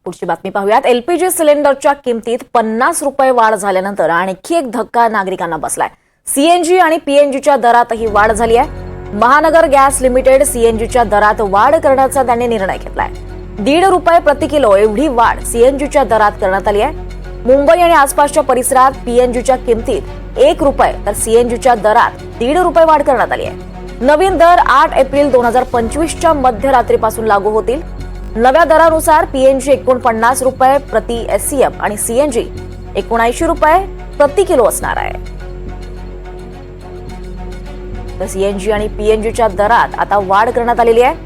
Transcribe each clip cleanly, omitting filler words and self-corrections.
पुढची बातमी पाहूयात। एलपीजी सिलेंडरच्या किमतीत 50 रुपये वाढ झाल्यानंतर आणखी एक धक्का नागरिकांना बसलाय। सीएनजी आणि पीएनजीच्या दरातही वाढ झाली आहे। महानगर गॅस लिमिटेड सीएनजीच्या दरात वाढ करण्याचा त्यांनी निर्णय घेतलाय। 1.5 रुपये प्रति किलो एवढी वाढ सीएनजीच्या दरात करण्यात आली आहे। मुंबई आणि आसपासच्या परिसरात पीएनजीच्या किमतीत 1 रुपये तर सीएनजीच्या दरात 1.5 रुपये वाढ करण्यात आली आहे। नवीन दर 8 एप्रिल 2025च्या मध्यरात्रीपासून लागू होतील। नव्या दरानुसार पीएनजी 49 रुपये प्रति एससीएम आणि सीएनजी 79 रुपये प्रति किलो असणार आहे। तर सीएनजी आणि पीएनजीच्या दरात आता वाढ करण्यात आलेली आहे।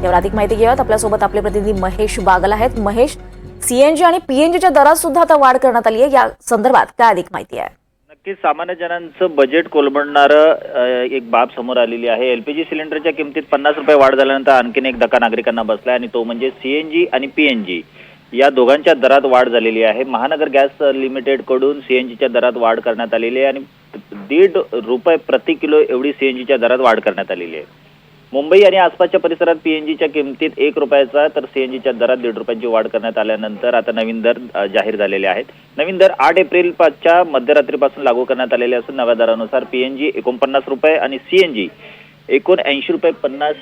यावर अधिक माहिती घेऊयात। आपल्यासोबत आपले प्रतिनिधी महेश बागल आहेत। महेश, सीएनजी आणि पीएनजीच्या दरात सुद्धा आता वाढ करण्यात आली आहे, या संदर्भात काय अधिक माहिती आहे? नक्कीच सामान्य जणांचं बजेट कोलमडणारं एक बाब समोर आलेली आहे। एलपीजी सिलेंडरच्या किमतीत 50 रुपये वाढ झाल्यानंतर आणखीन एक धक्का नागरिकांना बसलाय आणि तो म्हणजे सीएनजी आणि पीएनजी या दोघांच्या दरात वाढ झालेली आहे। महानगर गॅस लिमिटेड कडून सीएनजीच्या दरात वाढ करण्यात आलेली आहे आणि 1.5 रुपये प्रति किलो एवढी सीएनजीच्या दरात वाढ करण्यात आलेली आहे। मुंबई आणि आसपासच्या परिसरात पीएनजीच्या किमतीत 1 रुपयाचा तर सीएनजीच्या दरात 1.5 रुपयांची वाढ करण्यात आल्यानंतर आता नवीन दर जाहीर झालेले आहेत। नवीन दर 8 एप्रिलच्या मध्यरात्रीपासून लागू करण्यात आलेले असून नव्या दरानुसार पीएनजी 49 रुपये आणि सीएनजी 79 रुपये 50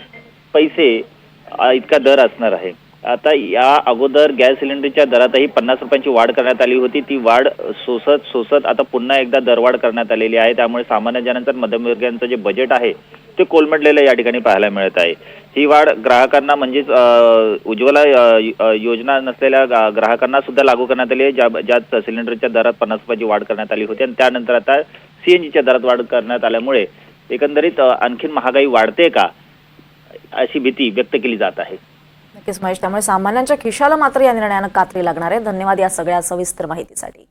पैसे इतका दर असणार आहे। आता या अगोदर गॅस सिलेंडरच्या दरातही 50 रुपयांची वाढ करण्यात आली होती। ती वाढ सोसत आता पुन्हा एकदा दरवाढ करण्यात आलेली आहे। त्यामुळे सामान्य जनांचं मध्यमवर्गीयांचं जे बजेट आहे ते कोलमडलेलं या ठिकाणी पाहायला मिळत आहे। ही वाढ ग्राहकांना म्हणजेच उज्ज्वला योजना नसलेल्या ग्राहकांना सुद्धा लागू करण्यात आली आहे, ज्यात सिलेंडरच्या दरात 50 रुपयांची वाढ करण्यात आली होती आणि त्यानंतर आता सीएनजीच्या दरात वाढ करण्यात आल्यामुळे एकंदरीत आणखीन महागाई वाढते का अशी भीती व्यक्त केली जात आहे। नक्कीच महेश, त्यामुळे सामान्यांच्या खिशाला मात्र या निर्णयानं कात्री लागणार आहे। धन्यवाद या सगळ्या सविस्तर माहितीसाठी।